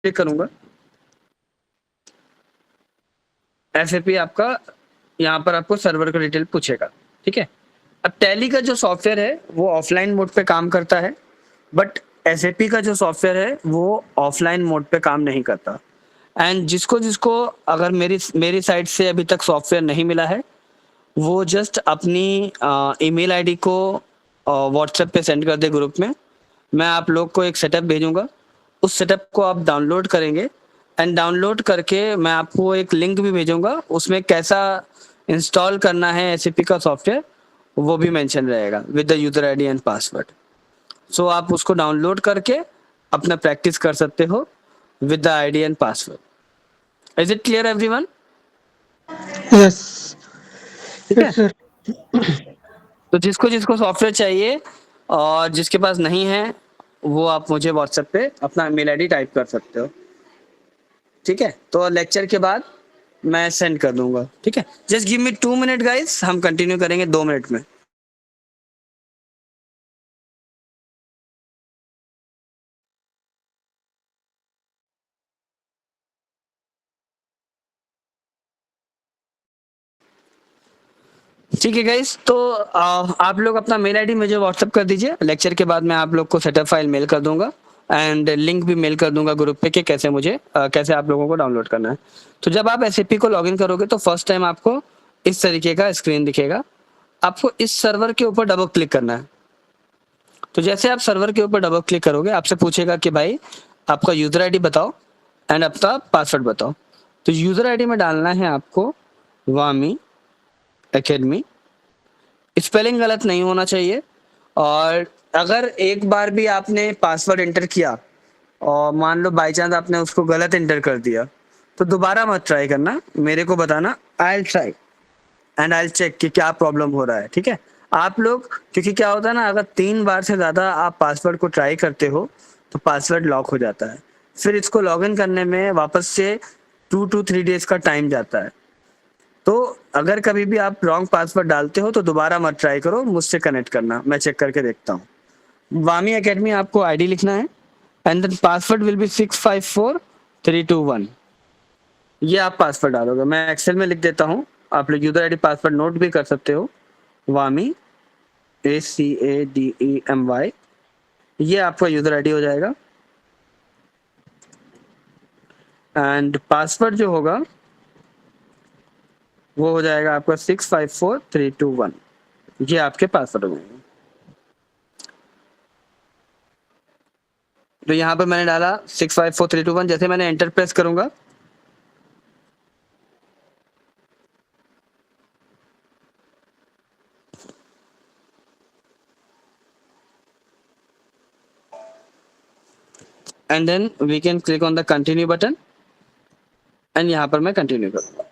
Click करूंगा, SAP आपका यहाँ पर आपको सर्वर का डिटेल पूछेगा। ठीक है, अब टैली का जो सॉफ्टवेयर है वो ऑफलाइन मोड पे काम करता है, बट एसएपी का जो सॉफ्टवेयर है वो ऑफलाइन मोड पे काम नहीं करता। एंड जिसको जिसको अगर मेरी मेरी साइड से अभी तक सॉफ्टवेयर नहीं मिला है, वो जस्ट अपनी ईमेल आईडी को व्हाट्सएप पे सेंड कर दे ग्रुप में। मैं आप लोग को एक सेटअप भेजूंगा, उस सेटअप को आप डाउनलोड करेंगे, एंड डाउनलोड करके मैं आपको एक लिंक भी भेजूंगा, उसमें कैसा इंस्टॉल करना है एसएपी का सॉफ्टवेयर वो भी मेंशन रहेगा with the user ID and password. So आप उसको डाउनलोड करके अपना प्रैक्टिस कर सकते हो with the ID and password. Is it clear everyone? Yes ठीक है, यस सर। तो जिसको जिसको सॉफ्टवेयर चाहिए और जिसके पास नहीं है, वो आप मुझे व्हाट्सएप पे अपना मेल आईडी टाइप कर सकते हो। ठीक है, तो लेक्चर के बाद मैं सेंड कर दूंगा। ठीक है, just give me 2 minute guys, हम कंटिन्यू करेंगे 2 मिनट में। ठीक है गाइस, तो आप लोग अपना मेल आईडी मुझे व्हाट्सअप कर दीजिए। लेक्चर के बाद मैं आप लोग को सेटअप फाइल मेल कर दूंगा एंड लिंक भी मेल कर दूंगा ग्रुप पे कि कैसे मुझे कैसे आप लोगों को डाउनलोड करना है। तो जब आप एसएपी को लॉगिन करोगे तो फर्स्ट टाइम आपको इस तरीके का स्क्रीन दिखेगा। आपको इस सर्वर के ऊपर डबल क्लिक करना है। तो जैसे आप सर्वर के ऊपर डबल क्लिक करोगे, आपसे पूछेगा कि भाई आपका यूजर आईडी बताओ एंड आपका पासवर्ड बताओ। तो यूजर आईडी में डालना है आपको वामी एकेडमी, स्पेलिंग गलत नहीं होना चाहिए। और अगर एक बार भी आपने पासवर्ड एंटर किया और मान लो बाई चांस आपने उसको गलत एंटर कर दिया, तो दोबारा मत ट्राई करना, मेरे को बताना, I will try and I will check कि क्या प्रॉब्लम हो रहा है। ठीक है, आप लोग, क्योंकि क्या होता है ना, अगर 3 बार से ज्यादा आप पासवर्ड को ट्राई करते हो तो पासवर्ड लॉक हो जाता है, फिर इसको लॉगिन करने में वापस से 2 to 3 डेज का टाइम जाता है। तो अगर कभी भी आप रॉन्ग पासवर्ड डालते हो तो दोबारा मत ट्राई करो, मुझसे कनेक्ट करना, मैं चेक करके देखता हूँ। वामी एकेडमी आपको आईडी लिखना है and then password will be 654321। ये आप पासवर्ड डालोगे, मैं एक्सेल में लिख देता हूँ, आप लोग यूजर आईडी पासवर्ड नोट भी कर सकते हो। वामी ACADEMY, ये आपका यूजर आईडी हो जाएगा एंड पासवर्ड जो होगा वो हो जाएगा आपका 654321। ये आपके पासवर्ड हो जाएंगे। तो यहाँ पर मैंने डाला 654321, जैसे मैंने एंटर प्रेस करूंगा and then we can click on the continue button एंड यहाँ पर मैं कंटिन्यू करूंगा।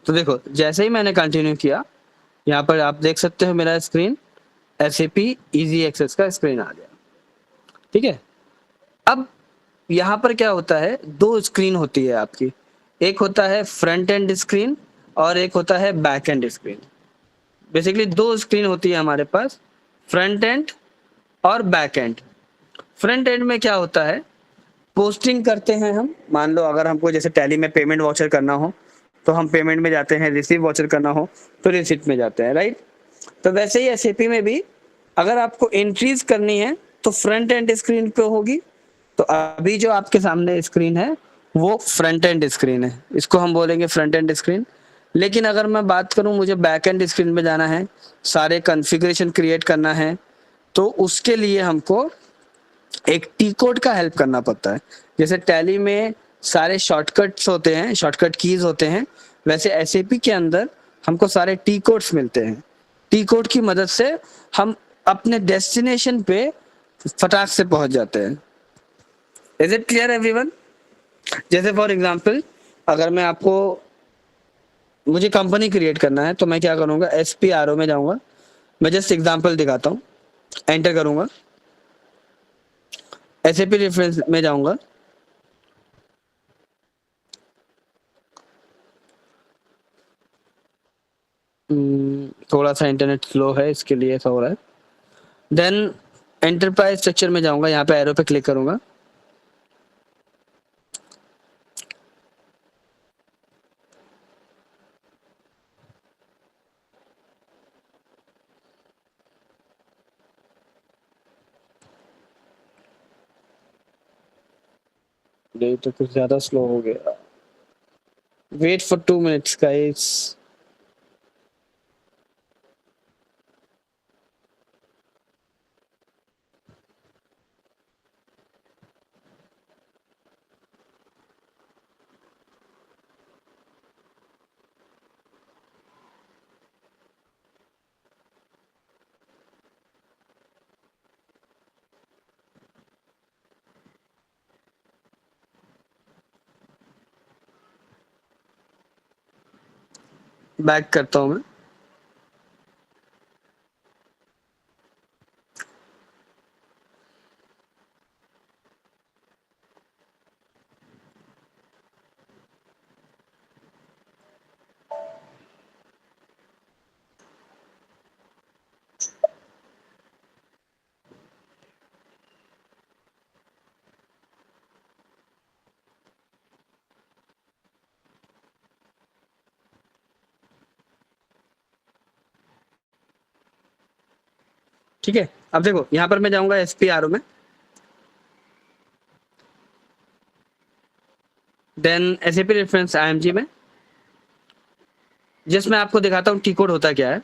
तो देखो जैसे ही मैंने कंटिन्यू किया, यहाँ पर आप देख सकते हो मेरा स्क्रीन एसएपी इजी एक्सेस का स्क्रीन आ गया। ठीक है, अब यहाँ पर क्या होता है, 2 स्क्रीन होती है आपकी, एक होता है फ्रंट एंड स्क्रीन और एक होता है back and screen. Basically 2 screen होती है हमारे पास, फ्रंट एंड और बैक एंड। फ्रंट एंड में क्या होता है, पोस्टिंग करते हैं हम, मान लो अगर हमको जैसे टैली में पेमेंट वाउचर करना हो तो हम पेमेंट में जाते हैं, रिसीव वाउचर करना हो तो रिसिप्ट में जाते हैं, राइट। तो वैसे ही एसएपी में भी अगर आपको एंट्रीज करनी है तो फ्रंट एंड स्क्रीन पे होगी। तो अभी जो आपके सामने स्क्रीन है वो फ्रंट एंड स्क्रीन है, इसको हम बोलेंगे फ्रंट एंड स्क्रीन। लेकिन अगर मैं बात करूं मुझे बैक एंड स्क्रीन में जाना है, सारे कॉन्फ़िगरेशन क्रिएट करना है, तो उसके लिए हमको एक टी कोड का हेल्प करना पड़ता है। जैसे टैली में सारे शॉर्टकट्स होते हैं, शॉर्टकट कीज होते हैं, वैसे एसएपी के अंदर हमको सारे टी कोड्स मिलते हैं। टी कोड की मदद से हम अपने डेस्टिनेशन पे फटाक से पहुंच जाते हैं। Is it clear everyone? जैसे फॉर एग्जांपल, अगर मैं आपको, मुझे कंपनी क्रिएट करना है तो मैं क्या करूंगा, SPRO में जाऊंगा, मैं जस्ट एग्जांपल दिखाता हूँ, एंटर करूंगा, एसएपी रेफरेंस में जाऊंगा, थोड़ा सा इंटरनेट स्लो है इसके लिए ऐसा हो रहा है। देन एंटरप्राइज स्ट्रक्चर में जाऊंगा, यहाँ पे एरो पे क्लिक करूंगा। ये तो कुछ ज्यादा स्लो हो गया। Wait for 2 minutes guys. Back करता हूं मैं। ठीक है, अब देखो यहाँ पर मैं जाऊंगा एसपीआरओ में, देन एसएपी रेफरेंस आईएमजी में। जस्ट मैं आपको दिखाता हूँ टी कोड होता क्या है।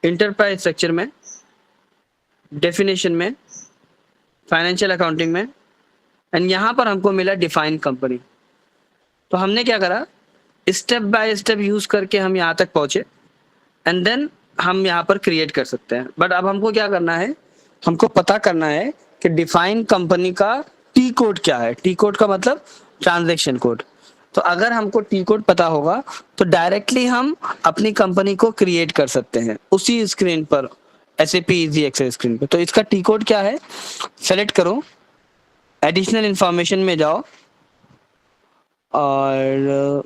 इंटरप्राइज स्ट्रक्चर में, डेफिनेशन में, फाइनेंशियल अकाउंटिंग में, एंड यहाँ पर हमको मिला डिफाइन कंपनी। तो हमने क्या करा, स्टेप बाय स्टेप यूज करके हम यहाँ तक पहुंचे, एंड देन हम यहाँ पर क्रिएट कर सकते हैं। बट अब हमको क्या करना है, हमको पता करना है कि डिफाइन कंपनी का टी कोड क्या है। टी कोड का मतलब ट्रांजैक्शन कोड। तो अगर हमको टी कोड पता होगा तो डायरेक्टली हम अपनी कंपनी को क्रिएट कर सकते हैं उसी स्क्रीन पर, SAP इजी एक्सेस स्क्रीन पे। तो इसका टी कोड क्या है, सेलेक्ट करो, एडिशनल इंफॉर्मेशन में जाओ और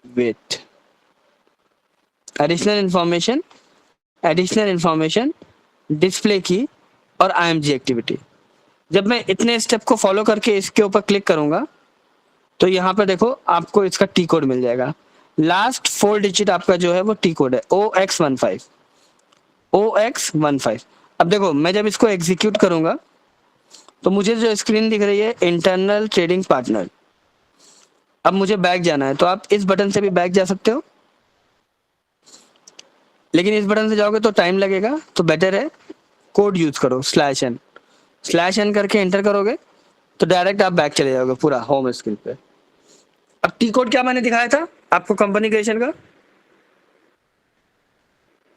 वेट, एडिशनल इंफॉर्मेशन, डिस्प्ले की और IMG एक्टिविटी। जब मैं इतने स्टेप को फॉलो करके इसके ऊपर क्लिक करूंगा तो यहाँ पर देखो आपको इसका टी कोड मिल जाएगा। लास्ट 4 डिजिट आपका जो है वो टी कोड है OX15। अब देखो मैं जब इसको एग्जीक्यूट करूंगा तो मुझे जो स्क्रीन दिख रही है इंटरनल ट्रेडिंग पार्टनर। अब मुझे बैक जाना है तो आप इस बटन से भी बैक जा सकते हो, लेकिन इस बटन से जाओगे तो टाइम लगेगा। तो बेटर है कोड यूज करो, /n करके एंटर करोगे तो डायरेक्ट आप बैक चले जाओगे पूरा होम स्क्रीन पे। अब टी कोड क्या मैंने दिखाया था आपको कंपनी क्रिएशन का,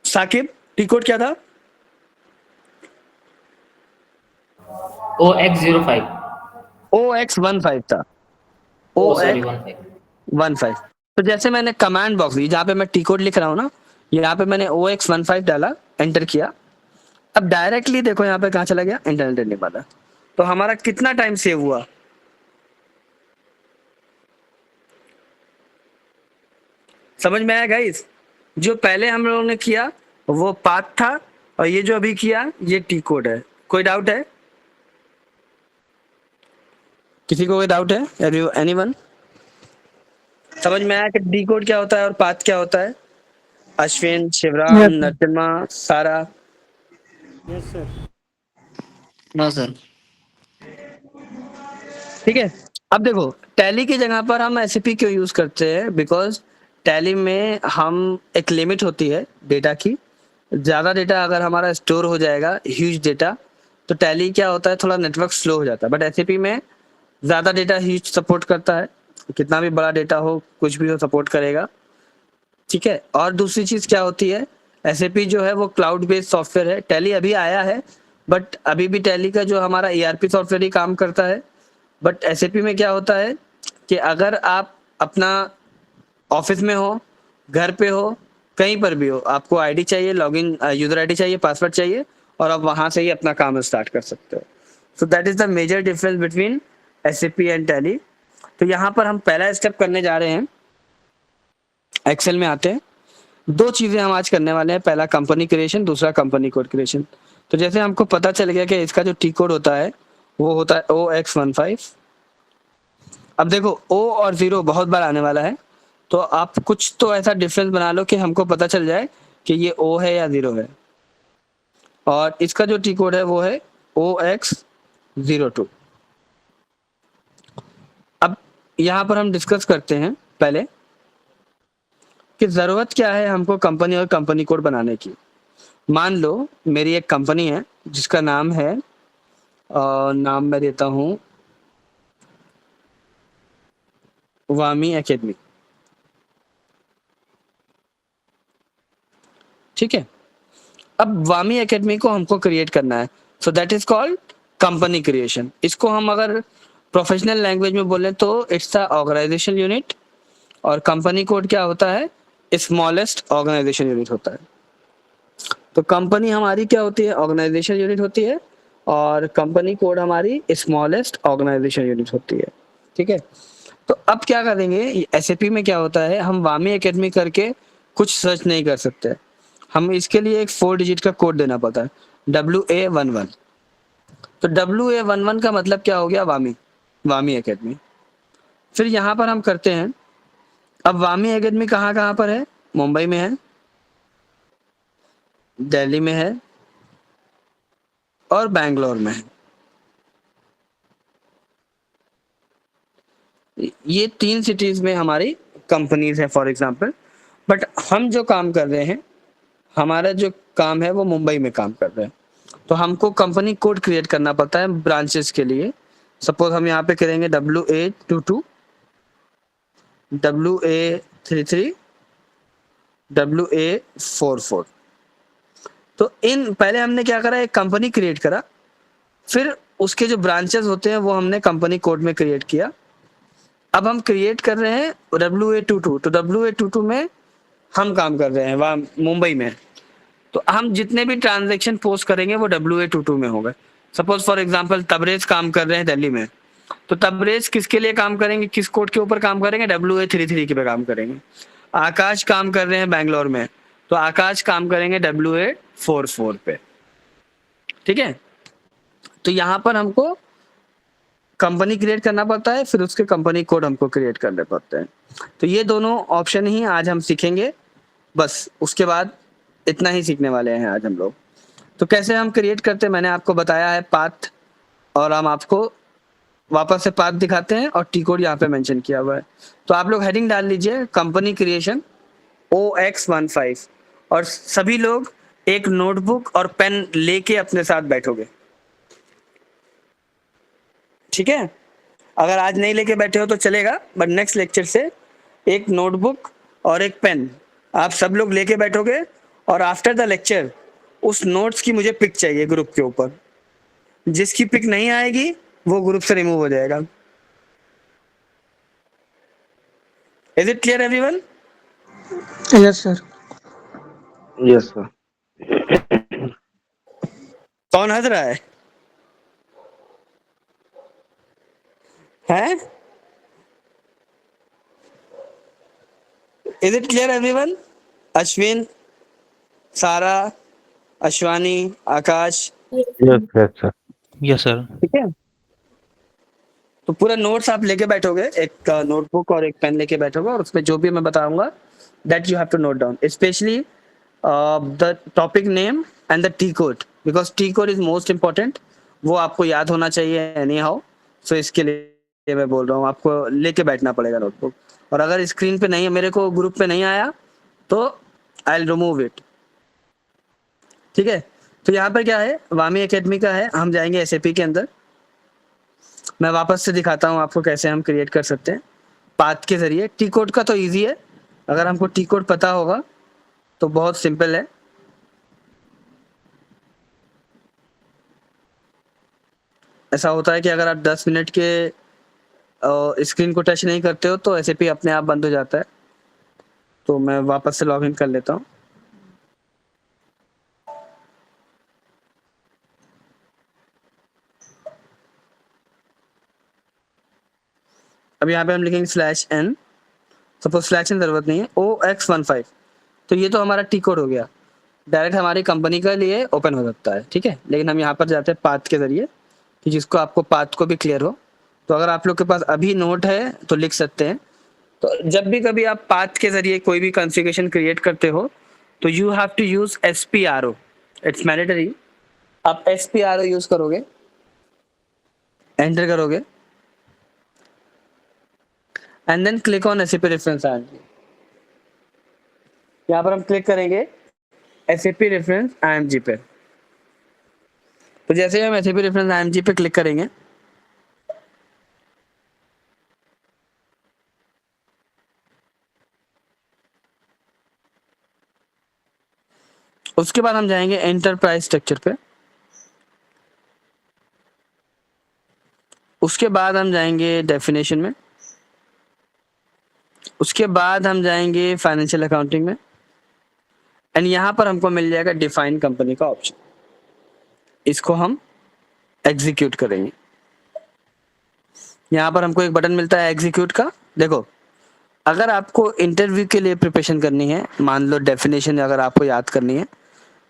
साकिब टी कोड क्या था? OX05। OX15 था। सॉरी 15। OX15। तो जैसे मैंने कमांड बॉक्स दी जहाँ पे मैं टी कोड लिख रहा हूँ ना, यहाँ पे मैंने OX15 डाला, एंटर किया। अब डायरेक्टली देखो यहाँ पे कहाँ चला गया, इंटरनेट ट्रेडिंग वाला। तो हमारा कितना टाइम सेव हुआ, समझ में आया गाइस? जो पहले हम लोगों ने किया वो पाथ था और ये जो अभी किया ये टी कोड है। कोई डाउट है? किसी को कोई डाउट है? एनीवन? समझ में आया कि टी कोड क्या होता है और पाथ क्या होता है? Ashwin, Shivram, Yes, sir. नरसिम्हा, सारा। Yes, sir. No sir. ठीक है, अब देखो टैली की जगह पर हम एसएपी क्यों यूज करते हैं, बिकॉज टैली में हम एक लिमिट होती है डेटा की। ज्यादा डेटा अगर हमारा स्टोर हो जाएगा, ह्यूज डेटा, तो टैली क्या होता है थोड़ा नेटवर्क स्लो हो जाता है। बट एसएपी में ज्यादा डेटा ह्यूज सपोर्ट करता है, कितना भी बड़ा डेटा हो कुछ भी हो सपोर्ट करेगा। ठीक है, और दूसरी चीज क्या होती है, एसएपी जो है वो क्लाउड बेस्ड सॉफ्टवेयर है। टैली अभी आया है बट अभी भी टैली का जो हमारा ERP सॉफ्टवेयर ही काम करता है। बट एसएपी में क्या होता है कि अगर आप अपना ऑफिस में हो, घर पे हो, कहीं पर भी हो, आपको आईडी चाहिए, लॉगिन यूजर आईडी चाहिए, पासवर्ड चाहिए, और आप वहां से ही अपना काम स्टार्ट कर सकते हो। So that is the major difference between SAP and Tally. तो यहाँ पर हम पहला स्टेप करने जा रहे हैं, एक्सेल में आते हैं। दो चीजें हम आज करने वाले हैं, पहला कंपनी क्रिएशन, दूसरा कंपनी कोड क्रिएशन। तो जैसे हमको पता चल गया कि इसका जो टी कोड होता है वो होता है OX15। अब देखो O और 0 बहुत बार आने वाला है, तो आप कुछ तो ऐसा डिफरेंस बना लो कि हमको पता चल जाए कि ये O है या 0 है। और इसका जो टी कोड है वो है OX02। अब यहाँ पर हम डिस्कस करते हैं पहले कि ज़रूरत क्या है हमको कंपनी और कंपनी कोड बनाने की। मान लो मेरी एक कंपनी है जिसका नाम है नाम मैं देता हूँ वामी एकेडमी, ठीक है। अब वामी एकेडमी को हमको क्रिएट करना है, सो that is called company creation. इसको हम अगर प्रोफेशनल लैंग्वेज में बोलें तो इट्स द ऑर्गेनाइजेशन यूनिट, और कंपनी कोड क्या होता है, स्मॉलेस्ट ऑर्गेनाइजेशन यूनिट होता है। तो कंपनी हमारी क्या होती है, ऑर्गेनाइजेशन यूनिट होती है, और कंपनी कोड हमारी स्मॉलेस्ट ऑर्गेनाइजेशन यूनिट होती है, ठीक है। तो अब क्या करेंगे, एसएपी में क्या होता है, हम वामी एकेडमी करके कुछ सर्च नहीं कर सकते, हम इसके लिए एक 4 डिजिट का कोड देना पड़ता है, WA11। तो WA11 का मतलब क्या हो गया, वामी, वामी एकेडमी। फिर यहाँ पर हम करते हैं, अब वामी एकेडमी कहाँ कहाँ पर है, मुंबई में है, दिल्ली में है, और बैंगलोर में है। ये 3 सिटीज में हमारी कंपनीज है फॉर एग्जांपल। बट हम जो काम कर रहे हैं, हमारा जो काम है वो मुंबई में काम कर रहे हैं, तो हमको कंपनी कोड क्रिएट करना पड़ता है ब्रांचेस के लिए। सपोज हम यहाँ पे करेंगे WA22, WA33, WA44। तो इन पहले हमने क्या करा, एक कंपनी क्रिएट करा, फिर उसके जो ब्रांचेस होते हैं वो हमने कंपनी कोड में क्रिएट किया। अब हम क्रिएट कर रहे हैं WA22, तो WA22 में हम काम कर रहे हैं वहाँ मुंबई में। तो हम जितने भी ट्रांजैक्शन पोस्ट करेंगे वो WA22 में होगा। सपोज फॉर एग्जांपल तबरेज काम कर रहे हैं दिल्ली में, तो तबरेज किसके लिए काम करेंगे, किस कोड के ऊपर काम करेंगे, WA33 के पे काम करेंगे। आकाश काम कर रहे हैं बैंगलोर में, तो आकाश काम करेंगे WA44 पे, ठीक है। तो यहाँ पर हमको कंपनी क्रिएट करना पड़ता है, फिर उसके कंपनी कोड हमको क्रिएट करने पड़ते हैं। तो ये दोनों ऑप्शन ही आज हम सीखेंगे, बस उसके बाद इतना ही सीखने वाले हैं आज हम लोग। तो कैसे हम क्रिएट करते हैं मैंने आपको बताया है, पाथ, और हम आपको वापस से पाथ दिखाते हैं, और टी कोड यहाँ पे मेंशन किया हुआ है। तो आप लोग हेडिंग डाल लीजिए कंपनी क्रिएशन OX15, और सभी लोग एक नोटबुक और पेन लेके अपने साथ बैठोगे, ठीक है। अगर आज नहीं लेके बैठे हो तो चलेगा, बट नेक्स्ट लेक्चर से एक नोटबुक और एक पेन आप सब लोग लेके बैठोगे, और आफ्टर द लेक्चर उस नोट्स की मुझे पिक चाहिए ग्रुप के ऊपर। जिसकी पिक नहीं आएगी वो ग्रुप से रिमूव हो जाएगा। Is it clear everyone? Yes, sir. Yes, sir. कौन हंस रहा है, हैं? Is it clear everyone? Ashwin, सारा, अश्वानी, आकाश, Yes, yes, sir. Yes, sir. ठीक है। तो पूरा नोट्स आप लेके बैठोगे, एक नोटबुक और एक पेन लेके बैठोगे, और उसमें जो भी मैं बताऊंगा that you have to note down, specially the topic name and the T code, because T code is most important. वो आपको याद होना चाहिए एनी हाउ। सो इसके लिए मैं बोल रहा हूँ आपको लेके बैठना पड़ेगा नोटबुक, और अगर स्क्रीन पे नहीं है, मेरे को ग्रुप पे नहीं आया, तो आई विल रिमूव इट, ठीक है। तो यहाँ पर क्या है, वामी एकेडमी का है, हम जाएंगे एसएपी के अंदर। मैं वापस से दिखाता हूँ आपको कैसे हम क्रिएट कर सकते हैं पाथ के जरिए। टी कोड का तो इजी है, अगर हमको टी कोड पता होगा तो बहुत सिंपल है। ऐसा होता है कि अगर आप 10 मिनट के स्क्रीन को टच नहीं करते हो तो एसएपी अपने आप बंद हो जाता है। तो मैं वापस से लॉग इन कर लेता हूँ। अब यहाँ पे हम लिखेंगे /n, सपोज /n जरूरत नहीं है, OX15। तो ये तो हमारा टी कोड हो गया, डायरेक्ट हमारी कंपनी के लिए ओपन हो सकता है, ठीक है। लेकिन हम यहाँ पर जाते हैं पाथ के जरिए कि जिसको आपको पाथ को भी क्लियर हो। तो अगर आप लोग के पास अभी नोट है तो लिख सकते हैं। तो जब भी कभी आप पाथ के जरिए कोई भी कॉन्फ़िगरेशन क्रिएट करते हो तो you have to use SPRO, it's mandatory. आप SPRO यूज करोगे, एंटर करोगे and then click on SAP reference IMG। यहाँ पर हम क्लिक करेंगे SAP रेफरेंस IMG पे। तो जैसे ही हम SAP रेफरेंस IMG पे क्लिक करेंगे उसके बाद हम जाएंगे एंटरप्राइज स्ट्रक्चर पे। उसके बाद हम जाएंगे डेफिनेशन में। उसके बाद हम जाएंगे फाइनेंशियल अकाउंटिंग में एंड यहाँ पर हमको मिल जाएगा डिफाइन कंपनी का ऑप्शन। इसको हम एग्जीक्यूट करेंगे। यहाँ पर हमको एक बटन मिलता है एग्जीक्यूट का। देखो, अगर आपको इंटरव्यू के लिए प्रिपरेशन करनी है, मान लो डेफिनेशन अगर आपको याद करनी है,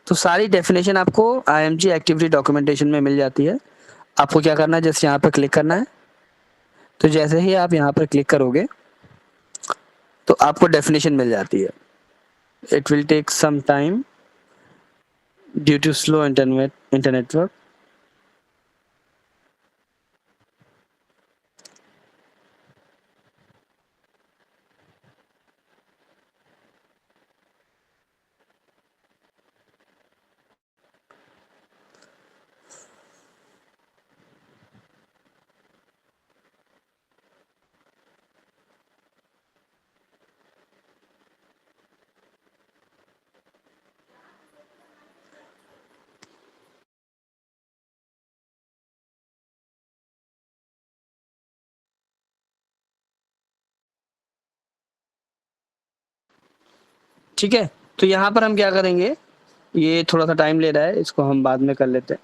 तो सारी डेफिनेशन आपको IMG एक्टिविटी डॉक्यूमेंटेशन में मिल जाती है। आपको क्या करना है, जस्ट यहाँ पर क्लिक करना है। तो जैसे ही आप यहाँ पर क्लिक करोगे तो आपको डेफिनेशन मिल जाती है। It will take some time due to slow internet work. ठीक है, तो यहाँ पर हम क्या करेंगे, ये थोड़ा सा टाइम ले रहा है, इसको हम बाद में कर लेते हैं।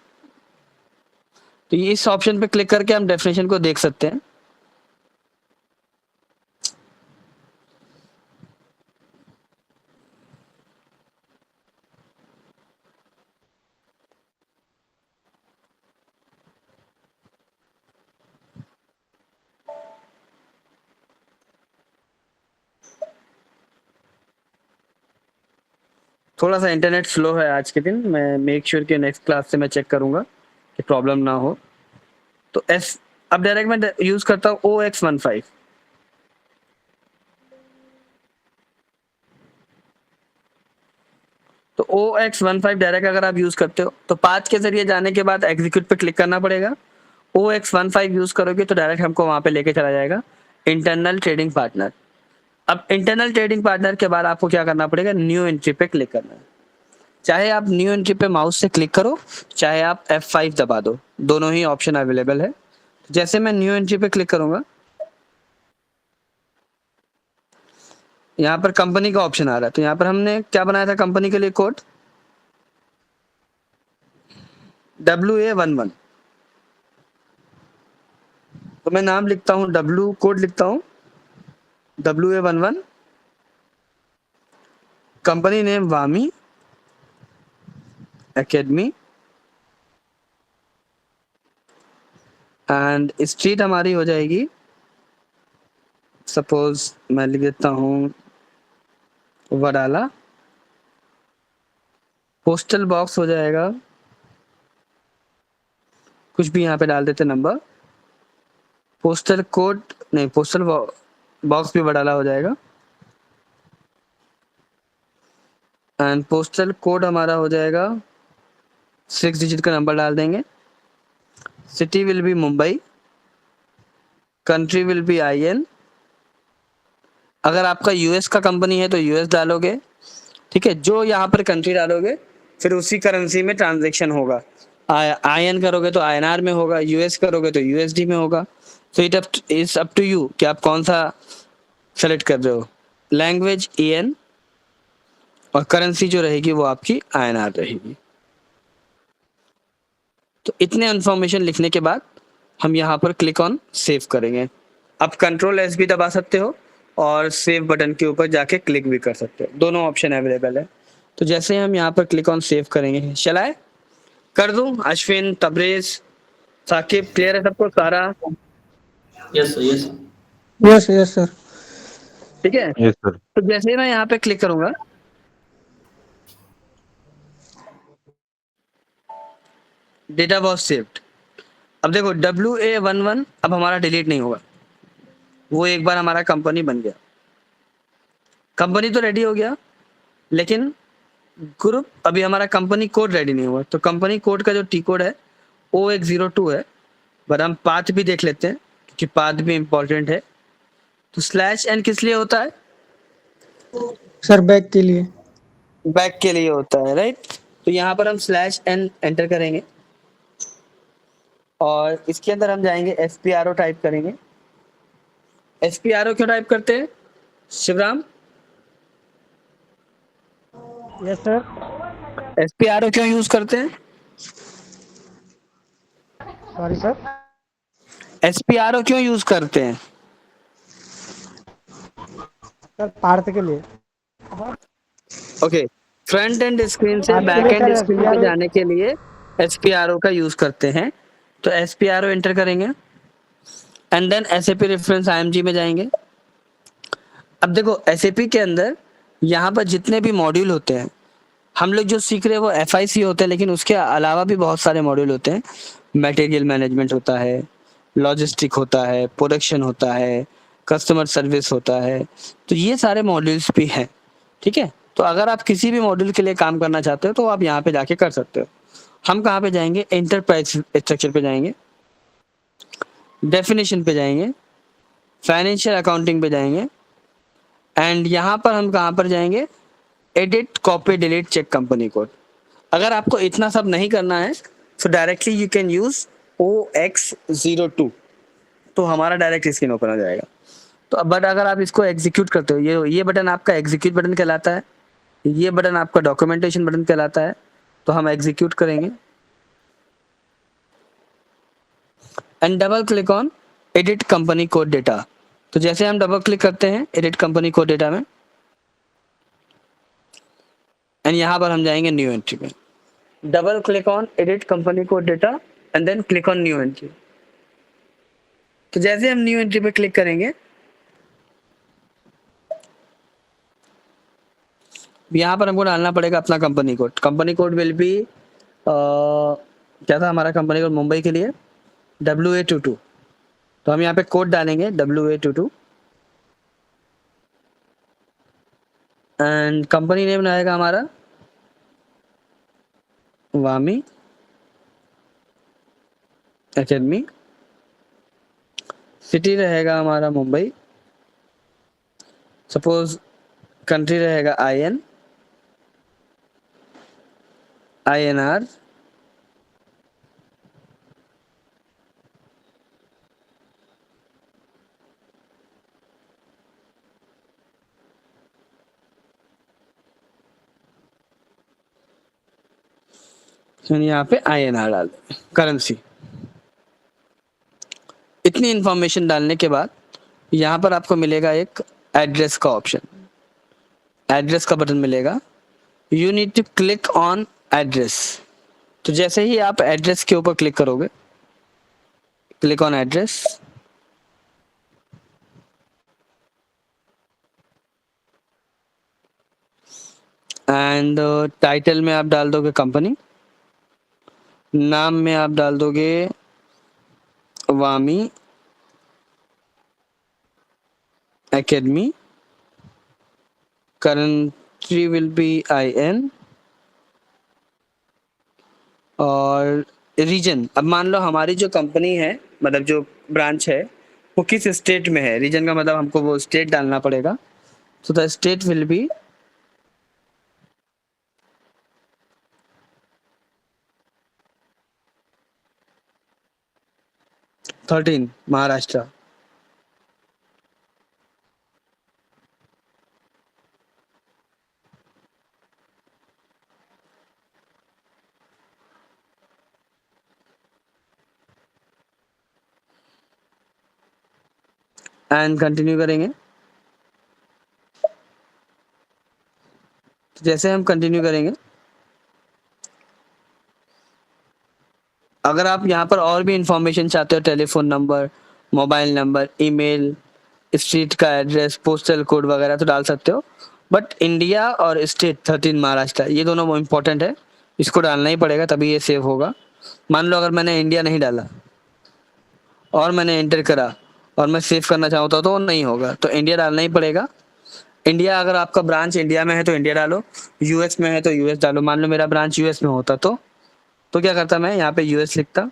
तो ये इस ऑप्शन पे क्लिक करके हम डेफिनेशन को देख सकते हैं। थोड़ा सा इंटरनेट स्लो है आज के दिन, मैं मेक श्योर कि नेक्स्ट क्लास से मैं चेक करूंगा कि प्रॉब्लम ना हो। तो अब डायरेक्ट मैं यूज करता हूँ OX15। तो OX15 डायरेक्ट अगर आप यूज करते हो तो पाथ के जरिए जाने के बाद एग्जीक्यूट पे क्लिक करना पड़ेगा। OX15 यूज करोगे तो डायरेक्ट हमको वहां पे लेके चला जाएगा इंटरनल ट्रेडिंग पार्टनर। अब इंटरनल ट्रेडिंग पार्टनर के बाद आपको क्या करना पड़ेगा, न्यू एंट्री पे क्लिक करना है। चाहे आप न्यू एंट्री पे माउस से क्लिक करो, चाहे आप F5 दबा दो, दोनों ही ऑप्शन अवेलेबल है। जैसे मैं न्यू एंट्री पे क्लिक करूंगा, यहाँ पर कंपनी का ऑप्शन आ रहा है। तो यहाँ पर हमने क्या बनाया था कंपनी के लिए कोड, WA11। तो मैं नाम लिखता हूँ, W कोड लिखता हूँ WA11, कंपनी नेम वामी एकेडमी एंड स्ट्रीट हमारी हो जाएगी, सपोज मैं लिख देता हूँ वडाला। पोस्टल बॉक्स हो जाएगा, कुछ भी यहाँ पे डाल देते नंबर। पोस्टल कोड नहीं, पोस्टल बॉक्स भी वडाला हो जाएगा एंड पोस्टल कोड हमारा हो जाएगा 6 डिजिट का नंबर डाल देंगे। City will be Mumbai, country will be IN। अगर आपका US का कंपनी है तो US डालोगे, ठीक है। जो यहाँ पर कंट्री डालोगे फिर उसी करेंसी में ट्रांजैक्शन होगा। IN करोगे तो INR में होगा, US करोगे तो USD में होगा। तो it is up to you कि आप कौन सा सेलेक्ट कर रहे हो। लैंग्वेज EN और करेंसी जो रहेगी वो आपकी INR रहेगी। तो इतने इन्फॉर्मेशन लिखने के बाद हम यहाँ पर क्लिक ऑन सेव करेंगे। आप Ctrl+S भी दबा सकते हो और सेव बटन के ऊपर जाके क्लिक भी कर सकते हो, दोनों ऑप्शन अवेलेबल है। तो जैसे हम यहाँ पर क्लिक ऑन सेव करेंगे, चलाए कर दूं? अश्विन, तबरेज, साकिब, क्लियर है सबको सारा? Yes sir, yes. Yes yes sir. ठीक है, Yes, sir. तो जैसे ही मैं यहाँ पे क्लिक करूंगा, डेटा वॉज सेव्ड। अब देखो WA11 अब हमारा डिलीट नहीं होगा, वो एक बार हमारा कंपनी बन गया, कंपनी तो रेडी हो गया, लेकिन ग्रुप अभी हमारा कंपनी कोड रेडी नहीं हुआ। तो कंपनी कोड का जो टी कोड है O102 है, पर हम पाथ भी देख लेते हैं क्योंकि पाथ भी इंपॉर्टेंट है। तो /n किस लिए होता है? सर बैक के लिए। बैक के लिए होता है, राइट। तो यहाँ पर हम /n एंटर करेंगे और इसके अंदर हम जाएंगे SPRO टाइप करेंगे। SPRO क्यों टाइप करते हैं शिवराम? Yes sir. SPRO क्यों यूज करते हैं? Sorry sir. SPRO क्यों यूज करते हैं? सर पार्थ के लिए। ओके, फ्रंट एंड स्क्रीन से पार्थ के बैक लिए एंड सर स्क्रीन पे SPRO। जाने के लिए SPRO का यूज करते हैं। तो SPRO एंटर करेंगे and then SAP reference IMG में जाएंगे। अब देखो SAP के अंदर यहाँ पर जितने भी मॉड्यूल होते हैं, हम लोग जो सीख रहे हैं वो FIC होते हैं, लेकिन उसके अलावा भी बहुत सारे मॉड्यूल होते हैं। मटेरियल मैनेजमेंट होता है, लॉजिस्टिक होता है, प्रोडक्शन होता है, कस्टमर सर्विस होता है। तो ये सारे मॉड्यूल्स भी हैं, ठीक है। तो अगर आप किसी भी मॉड्यूल के लिए काम करना चाहते हो तो आप यहाँ पे जाके कर सकते हो। हम कहाँ पे जाएंगे? एंटरप्राइज स्ट्रक्चर पे जाएंगे, डेफिनेशन पे जाएंगे, फाइनेंशियल अकाउंटिंग पे जाएंगे एंड यहाँ पर हम कहाँ पर जाएंगे? Edit copy delete check company code. अगर आपको इतना सब नहीं करना है तो directly you can use OX02, तो हमारा डायरेक्ट स्क्रीन ओपन हो जाएगा। तो बट अगर आप इसको एग्जीक्यूट करते हो, ये बटन आपका एग्जीक्यूट बटन कहलाता है, ये बटन आपका डॉक्यूमेंटेशन बटन कहलाता है। तो हम एग्जीक्यूट करेंगे and double click on edit company code data. तो जैसे हम डबल क्लिक करते हैं एडिट कंपनी कोड डेटा में एंड यहाँ पर हम जाएंगे न्यू एंट्री में, double click on edit company code data and then click on new entry. तो जैसे हम न्यू एंट्री पे क्लिक करेंगे, यहाँ पर हमको डालना पड़ेगा अपना company code. Company code will be क्या था हमारा कंपनी कोड मुंबई के लिए? WA22। तो हम यहाँ पे कोड डालेंगे WA22 एंड कंपनी नेम रहेगा हमारा वामी एकेडमी, सिटी रहेगा हमारा मुंबई, सपोज कंट्री रहेगा INR, यहाँ पे INR डाल दें करेंसी। इतनी इंफॉर्मेशन डालने के बाद यहाँ पर आपको मिलेगा एक एड्रेस का ऑप्शन, एड्रेस का बटन मिलेगा। You need to click on address. तो जैसे ही आप एड्रेस के ऊपर क्लिक करोगे, click on address and title में आप डाल दोगे कंपनी, नाम में आप डाल दोगे वामी academy, country will be IN और रीजन। अब मान लो हमारी जो कंपनी है, मतलब जो ब्रांच है, वो किस स्टेट में है, रीजन का मतलब हमको वो स्टेट डालना पड़ेगा। So the state will be Maharashtra. And continue करेंगे जैसे हम कंटिन्यू करेंगे, अगर आप यहाँ पर और भी इंफॉर्मेशन चाहते हो, telephone number, mobile number, email, street का एड्रेस, पोस्टल कोड वगैरह तो डाल सकते हो। बट इंडिया और स्टेट 13 महाराष्ट्र ये दोनों वो इम्पोर्टेंट है, इसको डालना ही पड़ेगा तभी ये सेव होगा। मान लो अगर मैंने इंडिया नहीं डाला और मैंने एंटर करा और मैं सेव करना चाहता तो वो नहीं होगा, तो इंडिया डालना ही पड़ेगा। इंडिया, अगर आपका ब्रांच इंडिया में है तो इंडिया डालो, यूएस में है तो यूएस डालो। मान लो मेरा ब्रांच यूएस में होता तो क्या करता, मैं यहाँ पे यूएस लिखता।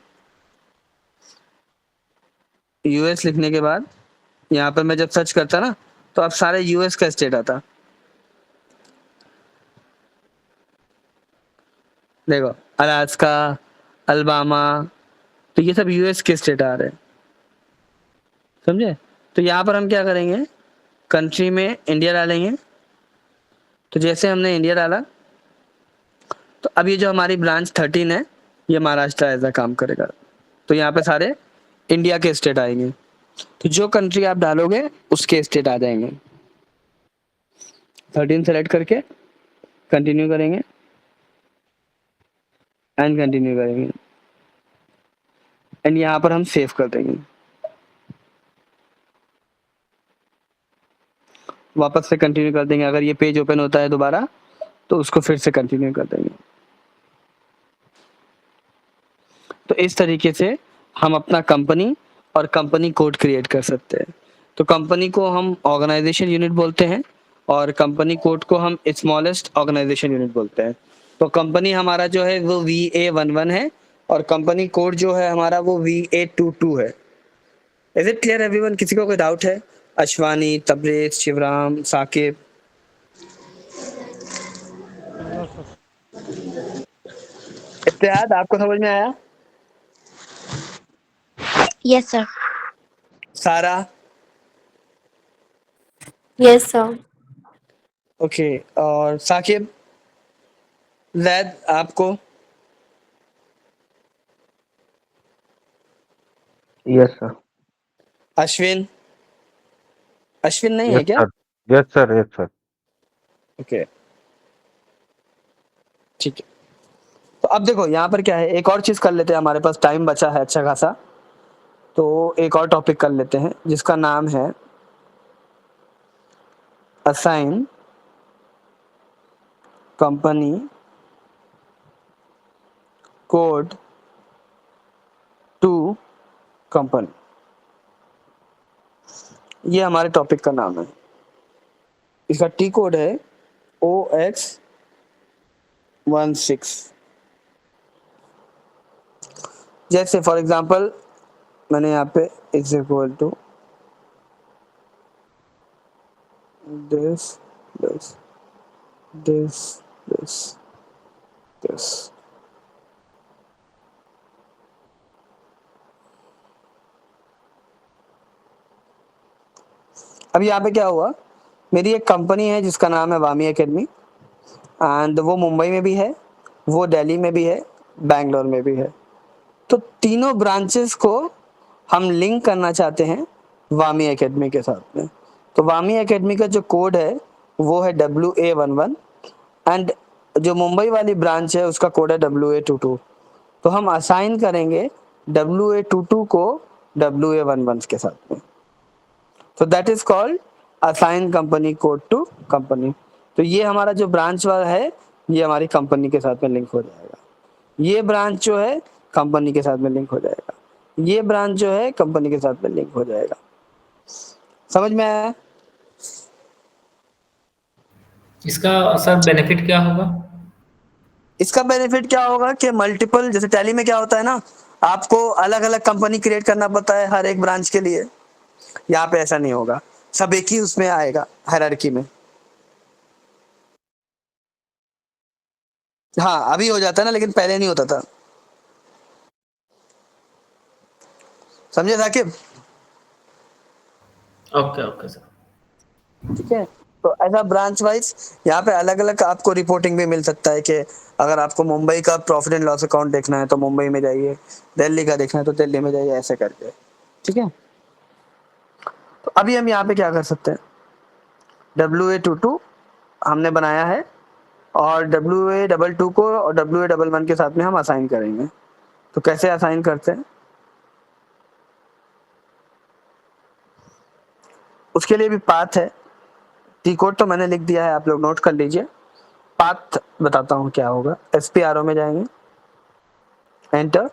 यूएस लिखने के बाद यहाँ पर मैं जब सर्च करता ना तो अब सारे यूएस का स्टेट आता। देखो, अलास्का, अल्बामा, तो ये सब यूएस के स्टेट आ रहे हैं, समझे। तो यहाँ पर हम क्या करेंगे, कंट्री में इंडिया डालेंगे। तो जैसे हमने इंडिया डाला तो अब ये जो हमारी ब्रांच 13 है ये महाराष्ट्र ऐसा काम करेगा। तो यहाँ पे सारे इंडिया के स्टेट आएंगे, तो जो कंट्री आप डालोगे उसके स्टेट आ जाएंगे। 13 सेलेक्ट करके कंटिन्यू करेंगे एंड कंटिन्यू करेंगे एंड यहाँ पर हम सेव कर देंगे। वापस से कंटिन्यू कर देंगे। अगर ये पेज ओपन होता है दोबारा तो उसको फिर से कंटिन्यू कर देंगे। तो इस तरीके से हम अपना कंपनी और कंपनी कोड क्रिएट कर सकते हैं। तो कंपनी को हम ऑर्गेनाइजेशन यूनिट बोलते हैं और कंपनी कोड को हम स्मॉलेस्ट ऑर्गेनाइजेशन यूनिट बोलते हैं। तो कंपनी हमारा जो है वो VA11 है और कंपनी कोड जो है हमारा वो VA22 है। Is it clear everyone? किसी को कोई डाउट है? अश्वानी, तबरेज, शिवराम, साकिब? No sir. इत्तेहाद, आपको समझ में आया? Yes, sir. Sara? Yes, sir. Okay, और साकिब, जैद, आपको? Yes, sir. अश्विन? अश्विन नहीं है Yes, क्या? sir. Yes, sir. Yes, sir. Okay, ठीक है। तो अब देखो यहाँ पर क्या है, एक और चीज कर लेते हैं, हमारे पास टाइम बचा है अच्छा खासा, तो एक और टॉपिक कर लेते हैं जिसका नाम है assign company code to company. ये हमारे टॉपिक का नाम है। इसका टी कोड है OX16। जैसे फॉर एग्जांपल मैंने यहाँ पे is equal to this this this this this. अब यहाँ पे क्या हुआ, मेरी एक कंपनी है जिसका नाम है वामी एकेडमी एंड वो मुंबई में भी है, वो दिल्ली में भी है, बैंगलोर में भी है। तो तीनों ब्रांचेस को हम लिंक करना चाहते हैं वामी एकेडमी के साथ में। तो वामी एकेडमी का जो कोड है वो है WA11 एंड जो मुंबई वाली ब्रांच है उसका कोड है WA22। तो हम असाइन करेंगे WA22 को WA11 के साथ में। तो that is called assign company code to company. तो ये हमारा जो ब्रांच वाला है ये हमारी कंपनी के साथ में लिंक हो जाएगा, ये ब्रांच जो है कंपनी के साथ में लिंक हो जाएगा, ये ब्रांच जो है कंपनी के साथ में लिंक हो जाएगा। समझ में आया? इसका सर बेनिफिट क्या होगा? इसका बेनिफिट क्या होगा कि मल्टीपल, जैसे टैली में क्या होता है ना, आपको अलग अलग कंपनी क्रिएट करना पड़ता है हर एक ब्रांच के लिए। यहाँ पे ऐसा नहीं होगा, सब एक ही उसमें आएगा हायरार्की में। हाँ अभी हो जाता है ना, लेकिन पहले नहीं होता था। समझे साकिब? Okay okay sir. ठीक है, तो ऐसा ब्रांच वाइज यहाँ पे अलग अलग आपको रिपोर्टिंग भी मिल सकता है कि अगर आपको मुंबई का प्रॉफिट एंड लॉस अकाउंट देखना है तो मुंबई में जाइए, दिल्ली का देखना है तो दिल्ली में जाइए, ऐसे करके। ठीक है, तो अभी हम यहाँ पे क्या कर सकते हैं, WA22 हमने बनाया है और WA22 को और WA11 के साथ में हम असाइन करेंगे। तो कैसे असाइन करते हैं, उसके लिए भी पाथ है। टी कोड तो मैंने लिख दिया है, आप लोग नोट कर लीजिए। पाथ बताता हूँ क्या होगा। SPRO में जाएंगे, एंटर,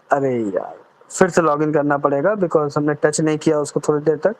अरे यार फिर से लॉगिन करना पड़ेगा बिकॉज हमने टच नहीं किया उसको थोड़ी देर तक।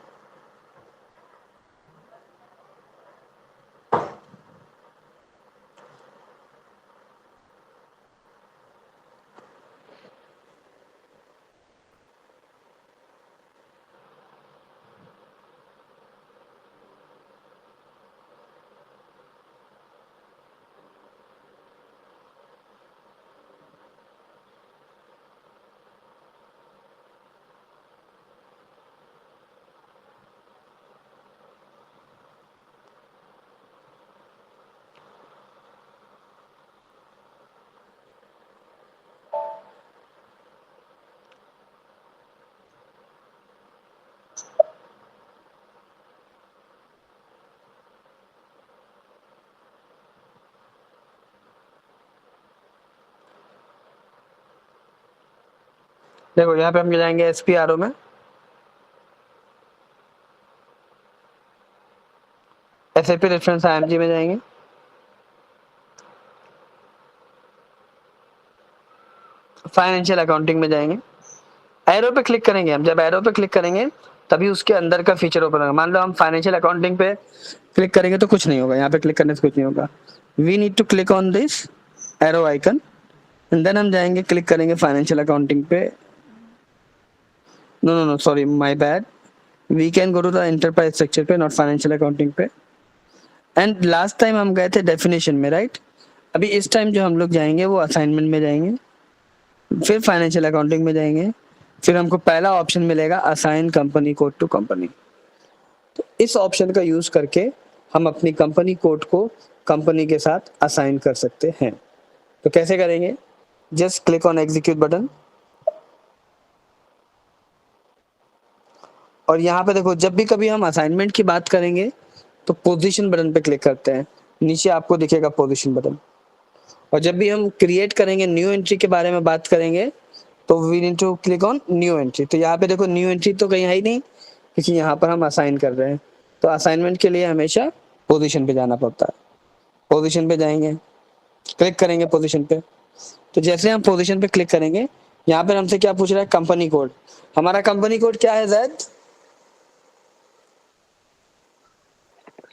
देखो यहाँ पे हम जाएंगे SPRO में, SAP रेफरेंस IMG में जाएंगे, फाइनेंशियल अकाउंटिंग में जाएंगे, एरो पे क्लिक करेंगे। हम जब एरो पे क्लिक करेंगे तभी उसके अंदर का फीचर ओपन होगा। मान लो हम फाइनेंशियल अकाउंटिंग पे क्लिक करेंगे तो कुछ नहीं होगा, यहाँ पे क्लिक करने से कुछ नहीं होगा। We need to click on this arrow icon and then हम जाएंगे, क्लिक करेंगे फाइनेंशियल अकाउंटिंग पे। No no no sorry my bad, we can go to the enterprise structure पे, नॉट फाइनेंशियल अकाउंटिंग पे। एंड लास्ट टाइम हम गए थे definition में, राइट। अभी इस टाइम जो हम लोग जाएंगे वो असाइनमेंट में जाएंगे, फिर फाइनेंशियल अकाउंटिंग में जाएंगे, फिर हमको पहला ऑप्शन मिलेगा assign company code to company. तो इस ऑप्शन का यूज करके हम अपनी कंपनी कोड को कंपनी के साथ असाइन कर सकते हैं। तो कैसे करेंगे, just click on execute button और यहाँ पे देखो जब भी कभी हम असाइनमेंट की बात करेंगे तो पोजीशन बटन पे क्लिक करते हैं, नीचे आपको दिखेगा पोजीशन बटन। और जब भी हम क्रिएट करेंगे, न्यू एंट्री के बारे में बात करेंगे तो we need to click on new entry. तो यहाँ पे देखो न्यू एंट्री तो कहीं है ही नहीं क्योंकि यहाँ पर हम असाइन कर रहे हैं। तो असाइनमेंट के लिए हमेशा पोजीशन पे जाना पड़ता है। पोजीशन पे जाएंगे, क्लिक करेंगे पोजीशन पे। तो जैसे हम पोजीशन पे क्लिक करेंगे, यहाँ पर हमसे क्या पूछ रहा है, कंपनी कोड। हमारा कंपनी कोड क्या है Zaid?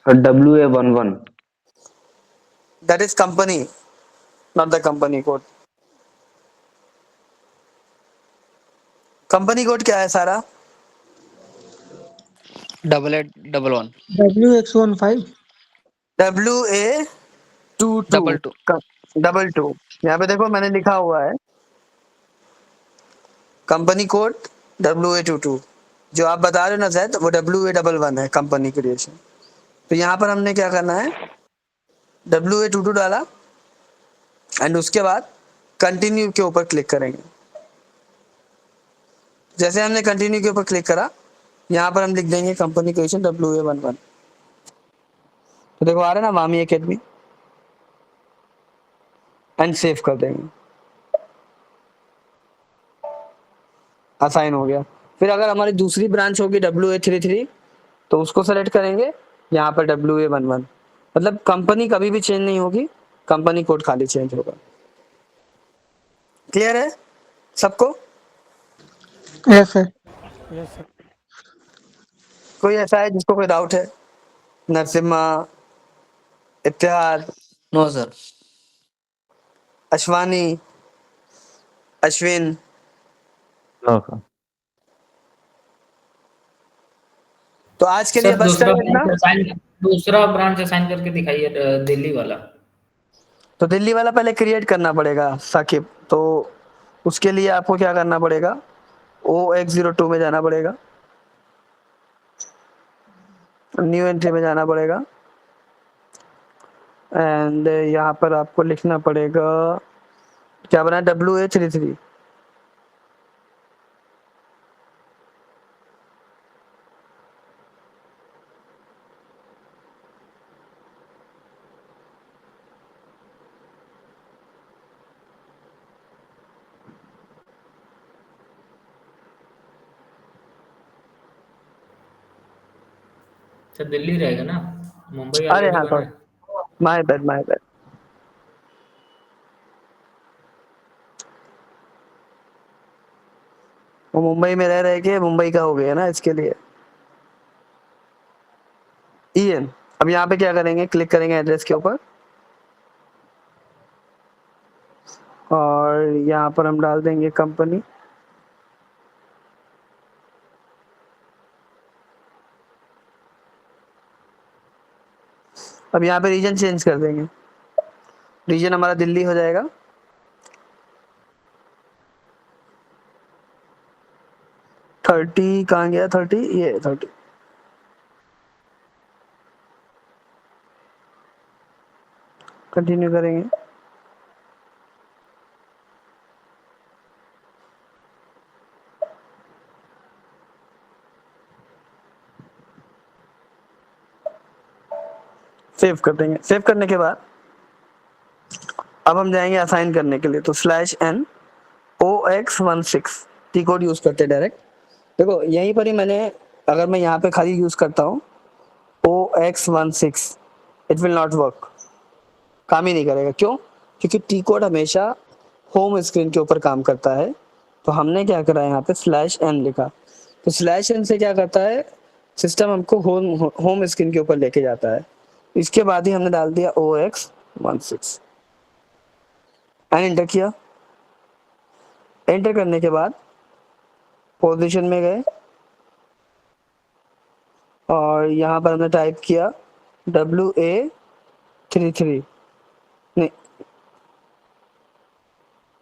WA11। That is company, not the company code. Company code क्या है सारा? 8811 WX15 WA22 22 22। यहाँ पे देखो मैंने लिखा हुआ है कंपनी कोड WA22। जो आप बता रहे हो ना जैद, वो WA11 है कंपनी क्रिएशन। तो यहाँ पर हमने क्या करना है, WA22 डाला एंड उसके बाद कंटिन्यू के ऊपर क्लिक करेंगे। जैसे हमने कंटिन्यू के ऊपर क्लिक करा, यहाँ पर हम लिख देंगे कंपनी क्रिएशन WA11। तो देखो आ रहा है ना वामी एकेडमी, एंड सेव कर देंगे, असाइन हो गया। फिर अगर हमारी दूसरी ब्रांच होगी WA33 तो उसको सेलेक्ट करेंगे, यहाँ पर WA11। मतलब कंपनी कभी भी चेंज नहीं होगी, कंपनी कोड खाली चेंज होगा। क्लियर है सबको? Yes sir. Yes sir. कोई ऐसा है जिसको कोई डाउट है? Narasimha, Ittehad, no sir. Ashwani, Ashwin, no sir. तो आज के लिए सर बस कर इतना। दूसरा ब्रांच असाइन करके दिखाइए, दिल्ली वाला। तो दिल्ली वाला पहले क्रिएट करना पड़ेगा साकिब। तो उसके लिए आपको क्या करना पड़ेगा, OX02 में जाना पड़ेगा, न्यू एंट्री में जाना पड़ेगा एंड यहाँ पर आपको लिखना पड़ेगा क्या बना, WA33। सर दिल्ली रहेगा ना, मुंबई अरे ऑलरेडी हाँ बना सॉरी, है। My bad my bad. वो मुंबई में रह रहे के मुंबई का हो गया ना, इसके लिए ईएन। अब यहाँ पे क्या करेंगे, क्लिक करेंगे एड्रेस के ऊपर और यहाँ पर हम डाल देंगे कंपनी। अब यहाँ पे रीजन चेंज कर देंगे, रीजन हमारा दिल्ली हो जाएगा। थर्टी कहाँ गया, 30 ये 30। कंटिन्यू करेंगे। सेव कर देंगे। सेव करने के बाद अब हम जाएंगे असाइन करने के लिए, तो /n/OX16 टी कोड यूज करते हैं डायरेक्ट। देखो यहीं पर ही मैंने, अगर मैं यहाँ पे खाली यूज करता हूँ OX16, it will not work, काम ही नहीं करेगा। क्यों? क्योंकि टी कोड हमेशा होम स्क्रीन के ऊपर काम करता है। तो हमने क्या करा, यहाँ पे /n लिखा, तो /n से क्या करता है, सिस्टम हमको होम स्क्रीन के ऊपर लेके जाता है। इसके बाद ही हमने डाल दिया OX16 एंड एंटर किया। एंटर करने के बाद पोजीशन में गए और यहाँ पर हमने टाइप किया WA33 नहीं,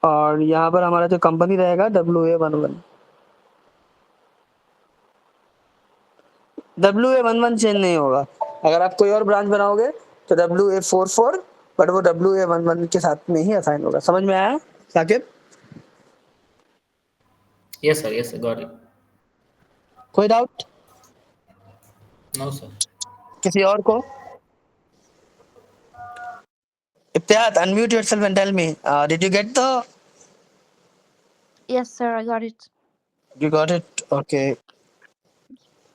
और यहाँ पर हमारा जो कंपनी रहेगा WA11। WA11 चेंज नहीं होगा। अगर आप कोई और ब्रांच बनाओगे तो WA44, बट वो WA11 के साथ में ही असाइन होगा। समझ में आया Saqib? Yes sir, got it. कोई डाउट नो सर। किसी और को? इब्तिहाद, unmute yourself and tell me, did you get the? Yes, sir. I got it. You got it? Okay.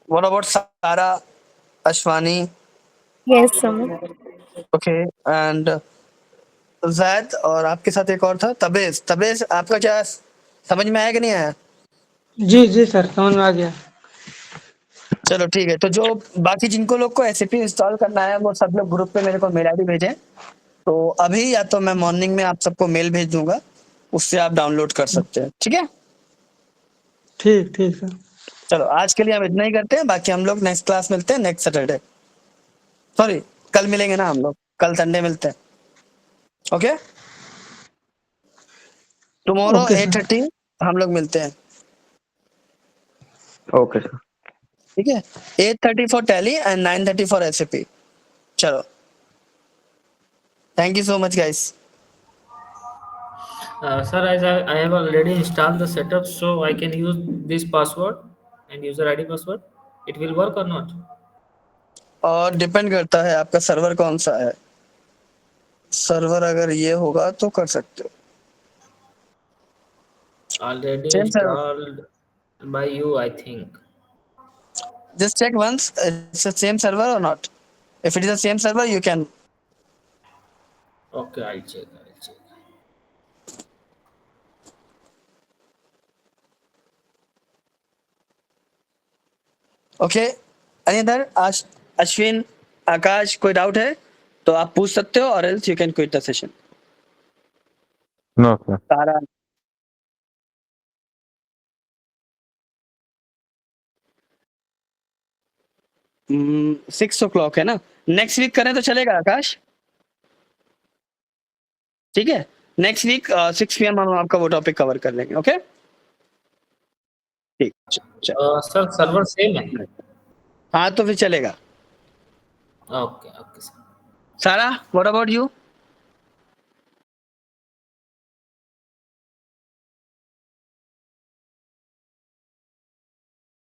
What about Sara, Ashwani? Yes, sir. Okay. And Zaid, और आपके साथ एक और था तबेज। तबेज आपका क्या समझ में आया कि नहीं आया? जी जी सर, समझ में आ गया। चलो ठीक है। तो जो बाकी जिनको लोग को एसएपी इंस्टॉल करना है वो सब लोग ग्रुप पे मेरे को मेल आईडी भेजें। तो अभी या तो मैं मॉर्निंग में आप सबको मेल भेज दूंगा, उससे आप डाउनलोड कर सकते हैं। ठीक है, ठीक ठीक सर। चलो आज के लिए हम इतना ही करते हैं। बाकी हम लोग नेक्स्ट क्लास मिलते हैं नेक्स्ट सैटरडे, सॉरी कल मिलेंगे ना, हम लोग कल संडे मिलते हैं। Okay, tomorrow okay sir. 8:30 हम लोग मिलते हैं। Okay sir. ठीक है, 8:30 for tally and 9:30 for SAP. चलो, thank you so much guys. Sir, as I have already installed the setup, so I can use this password and user ID password. It will work or not? और depend करता है आपका server कौन सा है। Server अगर ये होगा तो कर सकते हो। Already same server, installed by you, I think. just check once it's the same server or not. If it is the same server you can. Okay, I'll check. Okay, अनिदर अश्विन, आकाश, कोई डाउट है तो आप पूछ सकते हो, और else you can quit the session. No sir. Sara 6 o'clock है ना, नेक्स्ट वीक करें तो चलेगा आकाश? ठीक है, नेक्स्ट वीक 6 PM हम आपका वो टॉपिक कवर कर लेंगे। ओके ठीक, Sir, server same है? हाँ तो फिर चलेगा। Okay, sir. सारा, व्हाट अबाउट यू?